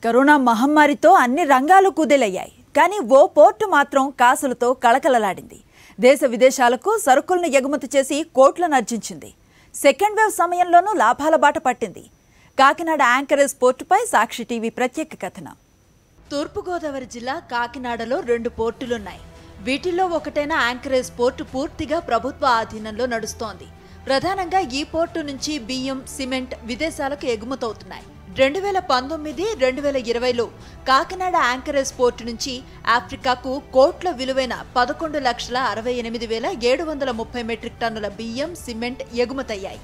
Corona మహమ్మారితో అన్ని రంగాలు కుదేలయ్యాయి. కానీ ఓ పోర్టు మాత్రం కాసులతో కళకళలాడింది. దేశ విదేశాలకు సరుకులను ఎగుమతి చేసి కోట్లను ఆర్జించింది. సెకండ్ వేవ్ సమయంలోనూ లాభాల బాట పట్టింది. కాకినాడ యాంకరేజ్ పోర్టుపై సాక్షి టీవీ ప్రత్యేక కథనం. తూర్పుగోదావరి జిల్లా కాకినాడలో 2 పోర్టులున్నాయి. వీటిల్లో ఒకటైన యాంకరేజ్ పోర్టు పూర్తిగా ప్రభుత్వ ఆధీనంలో నడుస్తోంది. ప్రధానంగా ఈ పోర్టు నుంచి బియ్యం, సిమెంట్ విదేశాలకు ఎగుమతవుతున్నాయి. 2019-2020లో కాకినాడ యాంకరేజ్ పోర్టు నుంచి ఆఫ్రికాకు కోట్ల విలువైన 11,68,730 మెట్రిక్ టన్నుల బియ్యం, సిమెంట్ ఎగుమతయ్యాయి.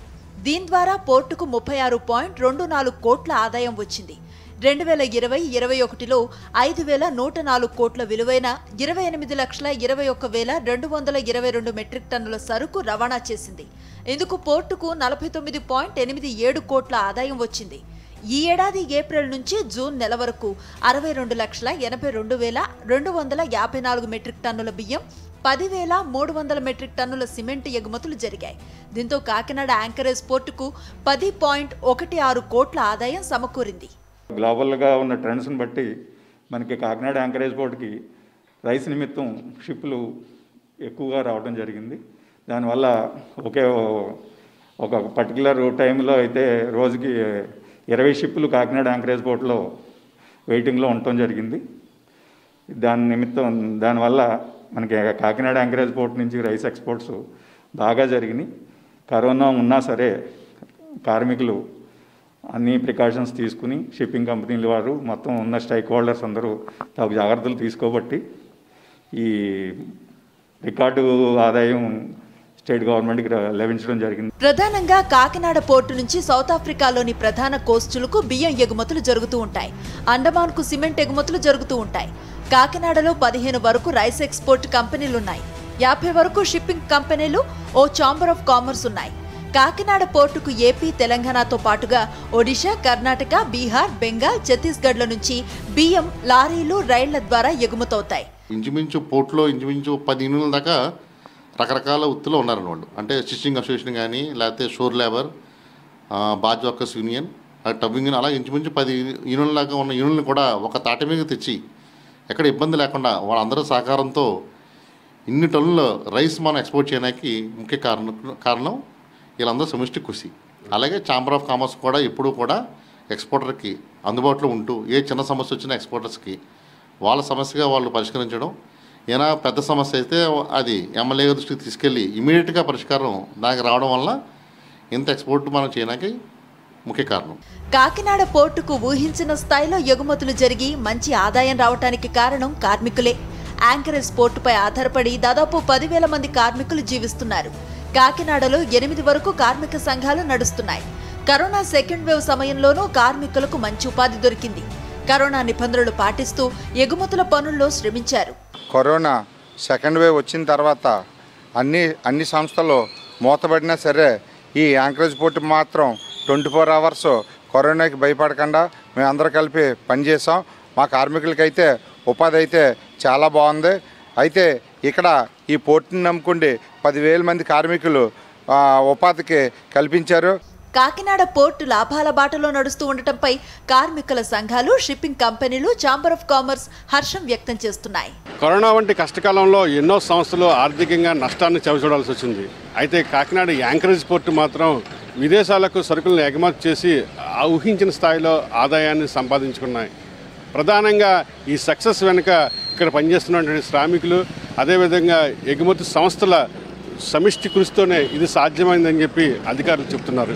దీని ద్వారా పోర్టుకు 36.24 కోట్ల ఆదాయం వచ్చింది. 2020-21లో 5,104 కోట్ల విలువైన 28,21,222 మెట్రిక్ టన్నుల సరుకు రవాణా చేసింది. ఇందుకు పోర్టుకు 49.87 కోట్ల ఆదాయం వచ్చింది. ఈ ఏడాది ఏప్రిల్ నుంచి జూన్ నెల వరకు 62,82,254 మెట్రిక్ టన్నుల బియ్యం, 10,300 మెట్రిక్ టన్నుల సిమెంట్ ఎగుమతులు జరిగాయి. దీంతో కాకినాడ యాంకరేజ్ పోర్టుకు 10.16 కోట్ల ఆదాయం సమకూరింది. గ్లోబల్గా ఉన్న ట్రెండ్స్ని బట్టి మనకి కాకినాడ యాంకరేజ్ పోర్టుకి రైస్ నిమిత్తం షిప్లు ఎక్కువగా రావడం జరిగింది. దానివల్ల ఒక పర్టికులర్ టైంలో అయితే రోజుకి 20 షిప్పులు కాకినాడ యాంకరేజ్ పోర్టులో వెయిటింగ్లో ఉండటం జరిగింది. దానివల్ల మనకి కాకినాడ యాంకరేజ్ పోర్ట్ నుంచి రైస్ ఎక్స్పోర్ట్స్ బాగా జరిగినాయి. కరోనా ఉన్నా సరే కార్మికులు అన్ని ప్రికాషన్స్ తీసుకుని షిప్పింగ్ కంపెనీల వారు మొత్తం ఉన్న స్టేక్ హోల్డర్స్ అందరూ తగు జాగ్రత్తలు తీసుకోబట్టి ఈ రికార్డు ఆదాయం స్టేట్ గవర్నమెంట్కి లభించడం జరిగింది. ప్రధానంగా కాకినాడ పోర్టు నుంచి సౌత్ ఆఫ్రికాలోని ప్రధాన కోస్టులకు బియ్యం ఎగుమతులు జరుగుతూ ఉంటాయి. అండమాన్కు సిమెంట్ ఎగుమతులు జరుగుతూ ఉంటాయి. కాకినాడలో 15 వరకు రైస్ ఎక్స్పోర్ట్ కంపెనీలున్నాయి. 50 వరకు షిప్పింగ్ కంపెనీలు, ఓ ఛాంబర్ ఆఫ్ కామర్స్ ఉన్నాయి. కాకినాడ పోర్టుకు ఏపీ, తెలంగాణతో పాటుగా ఒడిశా, కర్ణాటక, బీహార్, బెంగాల్, ఛత్తీస్గఢ్ల నుంచి బియ్యం లారీలు, రైళ్ల ద్వారా ఎగుమతవుతాయి. ఇంచుమించు పోర్టులో 10 యూనియన్ల దాకా రకరకాల వృత్తిలో ఉన్నారు వాళ్ళు. అంటే స్టిచ్చింగ్ అసోసియేషన్ కానీ, లేకపోతే షోర్ లేబర్, బాజ్ వర్కర్స్ యూనియన్, టబ్బింగ్ యూనియన్, అలా ఇంచుమించు 10 యూనియన్ల దాకా ఉన్న యూనియన్లు కూడా ఒక తాటి మీద తెచ్చి ఎక్కడ ఇబ్బంది లేకుండా వాళ్ళందరూ సహకారంతో ఇన్ని టన్నుల రైస్ మనం ఎక్స్పోర్ట్ చేయడానికి ముఖ్య కారణం వీళ్ళందరూ సమిష్టి కృషి. అలాగే ఛాంబర్ ఆఫ్ కామర్స్ కూడా ఎప్పుడూ కూడా ఎక్స్పోర్టర్కి అందుబాటులో ఉంటూ ఏ చిన్న సమస్య వచ్చినా ఎక్స్పోర్టర్స్కి వాళ్ళ సమస్యగా వాళ్ళు పరిష్కరించడం. ఏదైనా పెద్ద సమస్య అయితే అది ఎమ్మెల్యే దృష్టికి తీసుకెళ్ళి ఇమీడియట్గా పరిష్కారం దానికి రావడం వల్ల ఇంత ఎక్స్పోర్ట్ మనం చేయడానికి ముఖ్య కారణం. కాకినాడ పోర్టుకు ఊహించిన స్థాయిలో ఎగుమతులు జరిగి మంచి ఆదాయం రావడానికి కారణం కార్మికులే. యాంకరేజ్ పోర్టుపై ఆధారపడి దాదాపు 10,000 మంది కార్మికులు జీవిస్తున్నారు. కాకినాడలో 8 వరకు కార్మిక సంఘాలు నడుస్తున్నాయి. కరోనా సెకండ్ వేవ్ సమయంలోనూ కార్మికులకు మంచి ఉపాధి దొరికింది. కరోనా నిబంధనలు పాటిస్తూ ఎగుమతుల పనుల్లో శ్రమించారు. కరోనా సెకండ్ వేవ్ వచ్చిన తర్వాత అన్ని సంస్థలు మూతబడినా సరే ఈ యాంకరేజ్ పోర్టు మాత్రం 24 అవర్స్ కరోనాకి భయపడకుండా మేమందరం కలిపి పనిచేసాం. మా కార్మికులకైతే ఉపాధి అయితే చాలా బాగుంది. అయితే ఇక్కడ ఈ పోర్టుని నమ్ముకుండి 10,000 మంది కార్మికులు ఉపాధికి కల్పించారు. కాకినాడ పోర్టు లాభాల బాటలో నడుస్తూ ఉండటంపై కార్మికుల సంఘాలు, షిప్పింగ్ కంపెనీలు, ఛాంబర్ ఆఫ్ కామర్స్ హర్షం వ్యక్తం చేస్తున్నాయి. కరోనా వంటి కష్టకాలంలో ఎన్నో సంస్థలు ఆర్థికంగా నష్టాన్ని చవిచూడాల్సి వచ్చింది. అయితే కాకినాడ యాంకరేజ్ పోర్టు మాత్రం విదేశాలకు సరుకులను ఎగుమతి చేసి ఊహించిన స్థాయిలో ఆదాయాన్ని సంపాదించుకున్నాయి. ప్రధానంగా ఈ సక్సెస్ వెనుక ఇక్కడ పనిచేస్తున్నటువంటి శ్రామికులు, అదేవిధంగా ఎగుమతి సంస్థల సమిష్టి కృషితోనే ఇది సాధ్యమైందని చెప్పి అధికారులు చెబుతున్నారు.